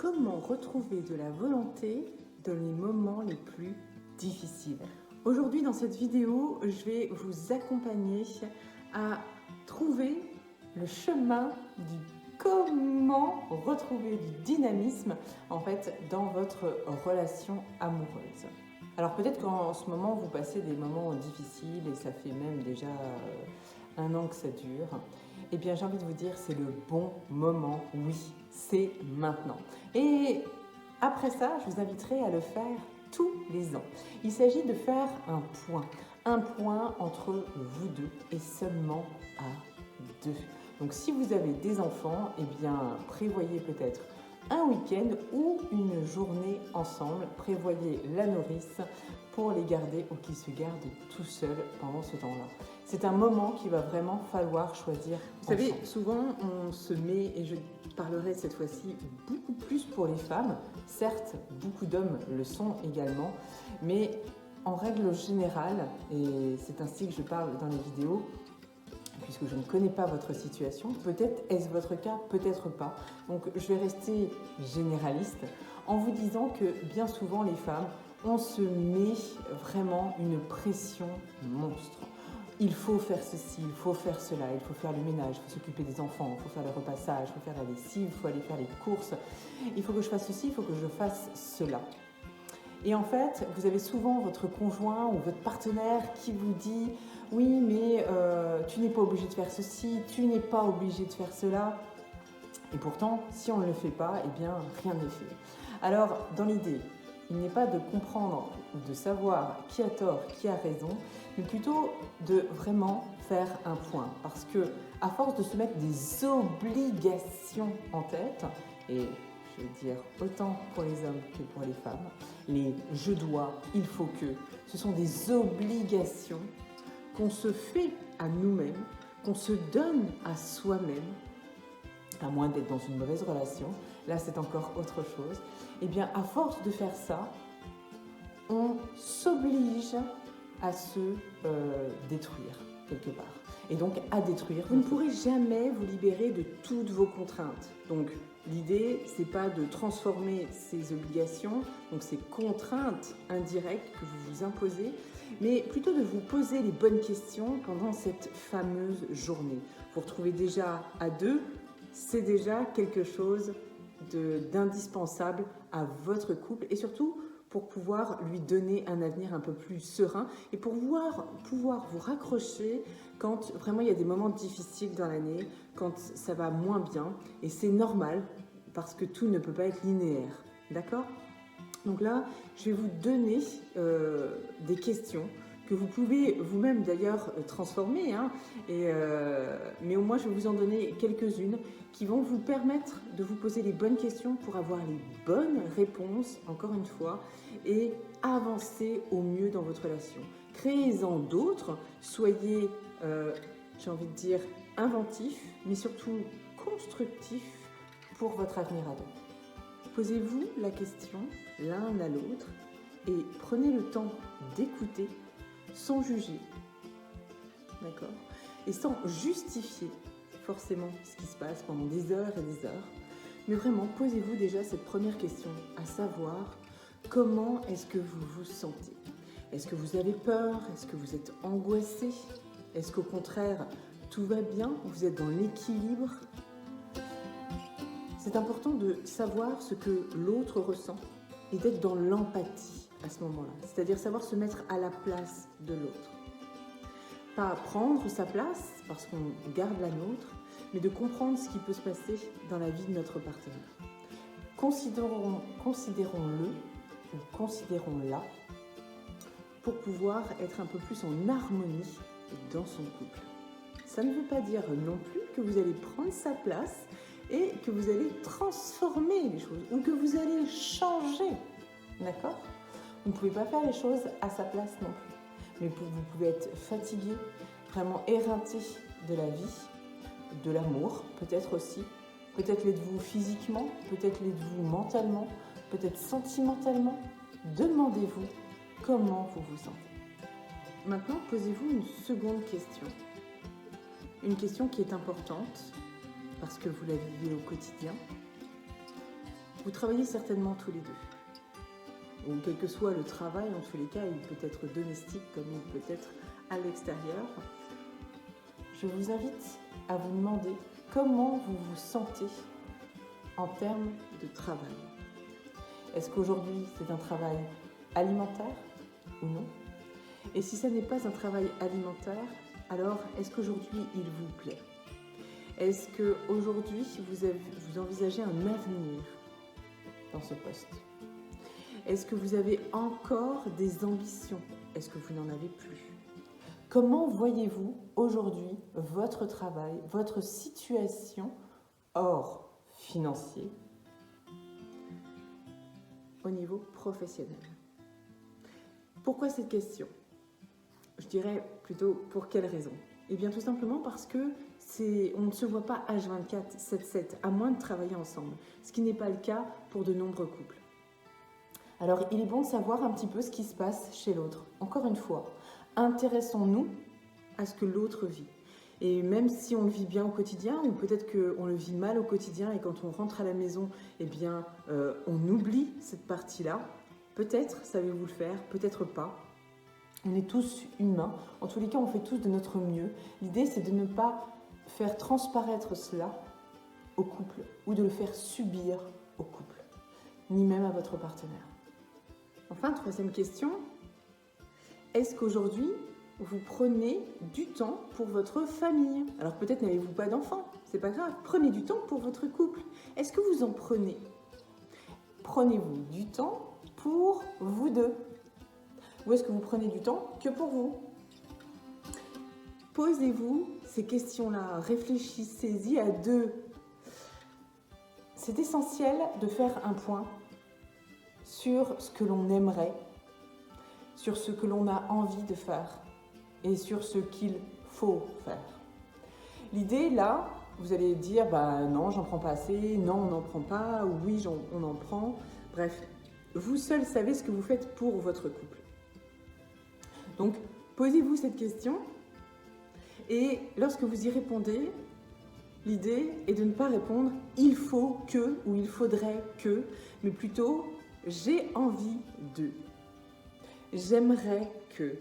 Comment retrouver de la volonté dans les moments les plus difficiles? Aujourd'hui, dans cette vidéo, je vais vous accompagner à trouver le chemin du comment retrouver du dynamisme en fait dans votre relation amoureuse. Alors peut-être qu'en ce moment vous passez des moments difficiles et ça fait même déjà un an que ça dure. Eh bien j'ai envie de vous dire c'est le bon moment, oui, c'est maintenant. Et après ça, je vous inviterai à le faire tous les ans. Il s'agit de faire un point entre vous deux et seulement à deux. Donc si vous avez des enfants, eh bien prévoyez peut-être un week-end ou une journée ensemble. Prévoyez la nourrice pour les garder ou qu'ils se gardent tout seuls pendant ce temps-là. C'est un moment qu'il va vraiment falloir choisir. Vous savez, souvent on se met, et je parlerai cette fois-ci beaucoup plus pour les femmes, certes beaucoup d'hommes le sont également, mais en règle générale, et c'est ainsi que je parle dans les vidéos, puisque je ne connais pas votre situation, peut-être est-ce votre cas, peut-être pas. Donc je vais rester généraliste en vous disant que bien souvent les femmes, on se met vraiment une pression monstre. Il faut faire ceci, il faut faire cela, il faut faire le ménage, il faut s'occuper des enfants, il faut faire le repassage, il faut faire la lessive, il faut aller faire les courses, il faut que je fasse ceci, il faut que je fasse cela. Et en fait, vous avez souvent votre conjoint ou votre partenaire qui vous dit « Oui, mais tu n'es pas obligé de faire ceci, tu n'es pas obligé de faire cela. » Et pourtant, si on ne le fait pas, eh bien, rien n'est fait. Alors, dans l'idée, il n'est pas de comprendre ou de savoir qui a tort, qui a raison, mais plutôt de vraiment faire un point. Parce que, à force de se mettre des obligations en tête, et je veux dire autant pour les hommes que pour les femmes, les « je dois »,« il faut que », ce sont des obligations qu'on se fait à nous-mêmes, qu'on se donne à soi-même, à moins d'être dans une mauvaise relation, là c'est encore autre chose, et bien à force de faire ça, on s'oblige à se détruire quelque part. Et donc à détruire, vous ne pourrez jamais vous libérer de toutes vos contraintes. Donc l'idée, c'est pas de transformer ces obligations, donc ces contraintes indirectes que vous vous imposez, mais plutôt de vous poser les bonnes questions pendant cette fameuse journée. Vous retrouvez déjà à deux, c'est déjà quelque chose d'indispensable à votre couple et surtout pour pouvoir lui donner un avenir un peu plus serein et pour pouvoir vous raccrocher quand vraiment il y a des moments difficiles dans l'année, quand ça va moins bien. Et c'est normal parce que tout ne peut pas être linéaire. D'accord ? Donc là, je vais vous donner des questions que vous pouvez vous-même d'ailleurs transformer, hein, mais au moins je vais vous en donner quelques-unes qui vont vous permettre de vous poser les bonnes questions pour avoir les bonnes réponses, encore une fois, et avancer au mieux dans votre relation. Créez-en d'autres, soyez, j'ai envie de dire, inventifs, mais surtout constructifs pour votre avenir à deux. Posez-vous la question l'un à l'autre et prenez le temps d'écouter sans juger, d'accord, et sans justifier forcément ce qui se passe pendant des heures et des heures, mais vraiment posez-vous déjà cette première question, à savoir comment est-ce que vous vous sentez? Est-ce que vous avez peur? Est-ce que vous êtes angoissé? Est-ce qu'au contraire tout va bien? Vous êtes dans l'équilibre? C'est important de savoir ce que l'autre ressent et d'être dans l'empathie à ce moment-là, c'est-à-dire savoir se mettre à la place de l'autre. Pas prendre sa place parce qu'on garde la nôtre, mais de comprendre ce qui peut se passer dans la vie de notre partenaire. Considérons-le ou considérons-la pour pouvoir être un peu plus en harmonie dans son couple. Ça ne veut pas dire non plus que vous allez prendre sa place et que vous allez transformer les choses ou que vous allez changer, d'accord ? Vous ne pouvez pas faire les choses à sa place non plus. Mais vous pouvez être fatigué, vraiment éreinté de la vie, de l'amour, peut-être aussi. Peut-être l'êtes-vous physiquement, peut-être l'êtes-vous mentalement, peut-être sentimentalement. Demandez-vous comment vous vous sentez. Maintenant, posez-vous une seconde question. Une question qui est importante parce que vous la vivez au quotidien. Vous travaillez certainement tous les deux. Ou quel que soit le travail, en tous les cas, il peut être domestique comme il peut être à l'extérieur. Je vous invite à vous demander comment vous vous sentez en termes de travail. Est-ce qu'aujourd'hui c'est un travail alimentaire ou non? Et si ce n'est pas un travail alimentaire, alors est-ce qu'aujourd'hui il vous plaît? Est-ce qu'aujourd'hui vous envisagez un avenir dans ce poste? Est-ce que vous avez encore des ambitions? Est-ce que vous n'en avez plus? Comment voyez-vous aujourd'hui votre travail, votre situation hors financier au niveau professionnel? Pourquoi cette question? Je dirais plutôt pour quelle raison? Eh bien tout simplement parce que on ne se voit pas H24, 7/7, à moins de travailler ensemble, ce qui n'est pas le cas pour de nombreux couples. Alors il est bon de savoir un petit peu ce qui se passe chez l'autre. Encore une fois, intéressons-nous à ce que l'autre vit. Et même si on le vit bien au quotidien, ou peut-être qu'on le vit mal au quotidien et quand on rentre à la maison, eh bien, on oublie cette partie-là. Peut-être savez-vous le faire, peut-être pas. On est tous humains. En tous les cas, on fait tous de notre mieux. L'idée, c'est de ne pas faire transparaître cela au couple ou de le faire subir au couple, ni même à votre partenaire. Enfin, troisième question. Est-ce qu'aujourd'hui, vous prenez du temps pour votre famille? Alors peut-être n'avez-vous pas d'enfants, c'est pas grave. Prenez du temps pour votre couple. Est-ce que vous en prenez? Prenez-vous du temps pour vous deux? Ou est-ce que vous prenez du temps que pour vous? Posez-vous ces questions-là, réfléchissez-y à deux. C'est essentiel de faire un point sur ce que l'on aimerait, sur ce que l'on a envie de faire et sur ce qu'il faut faire. L'idée là, vous allez dire non, j'en prends pas assez, non, on n'en prend pas, ou oui, on en prend. Bref, vous seul savez ce que vous faites pour votre couple. Donc, posez-vous cette question et lorsque vous y répondez, l'idée est de ne pas répondre « il faut que » ou « il faudrait que », mais plutôt « j'ai envie de »,« j'aimerais que ».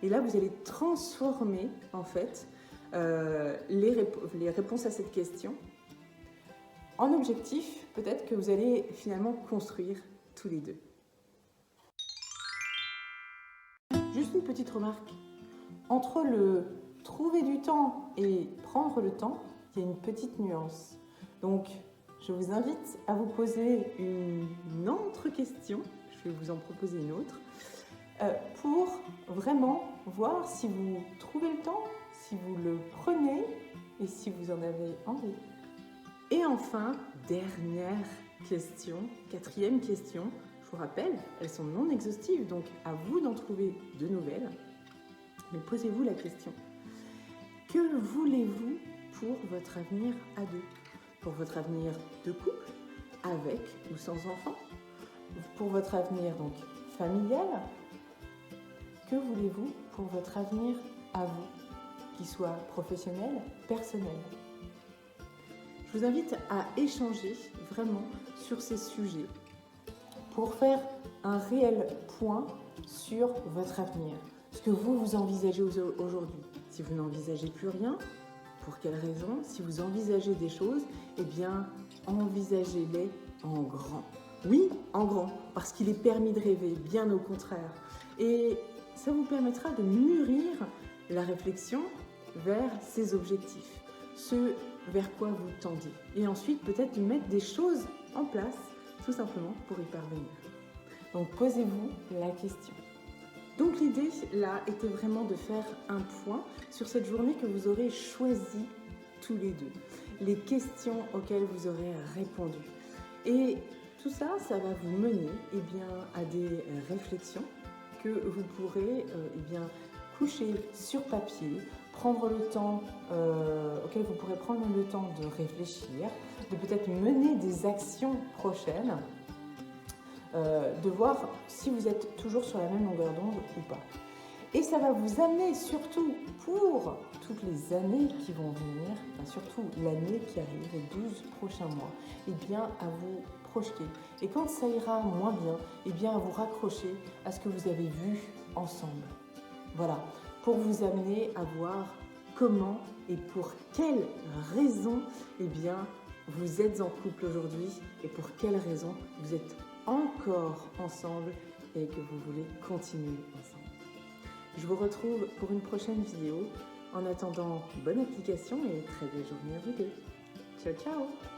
Et là, vous allez transformer en fait les réponses à cette question en objectif, peut-être que vous allez finalement construire tous les deux. Juste une petite remarque. Entre le trouver du temps et prendre le temps, il y a une petite nuance. Donc, je vous invite à vous poser une autre question. Je vais vous en proposer une autre. Pour vraiment voir si vous trouvez le temps, si vous le prenez et si vous en avez envie. Et enfin, dernière question, quatrième question. Je vous rappelle, elles sont non exhaustives, donc à vous d'en trouver de nouvelles. Mais posez-vous la question. Que voulez-vous pour votre avenir à deux? Pour votre avenir de couple, avec ou sans enfants? Pour votre avenir donc familial? Que voulez-vous pour votre avenir à vous, qu'il soit professionnel, personnel? Je vous invite à échanger vraiment sur ces sujets pour faire un réel point sur votre avenir, ce que vous envisagez aujourd'hui. Si vous n'envisagez plus rien, pour quelles raisons? Si vous envisagez des choses, eh bien, envisagez-les en grand. Oui, en grand, parce qu'il est permis de rêver, bien au contraire. Et ça vous permettra de mûrir la réflexion vers ces objectifs, ce vers quoi vous tendez. Et ensuite, peut-être de mettre des choses en place, tout simplement pour y parvenir. Donc, posez-vous la question. Donc, l'idée, là, était vraiment de faire un point sur cette journée que vous aurez choisie tous les deux. Les questions auxquelles vous aurez répondu. Et tout ça, ça va vous mener à des réflexions que vous pourrez coucher sur papier, prendre le temps, auquel vous pourrez prendre le temps de réfléchir, de peut-être mener des actions prochaines, de voir si vous êtes toujours sur la même longueur d'onde ou pas. Et ça va vous amener surtout pour toutes les années qui vont venir, surtout l'année qui arrive, les 12 prochains mois, à vous projeter. Et quand ça ira moins bien, à vous raccrocher à ce que vous avez vu ensemble. Voilà, pour vous amener à voir comment et pour quelles raisons vous êtes en couple aujourd'hui et pour quelles raisons vous êtes encore ensemble et que vous voulez continuer ensemble. Je vous retrouve pour une prochaine vidéo. En attendant, bonne application et très belle journée à vous deux. Ciao, ciao!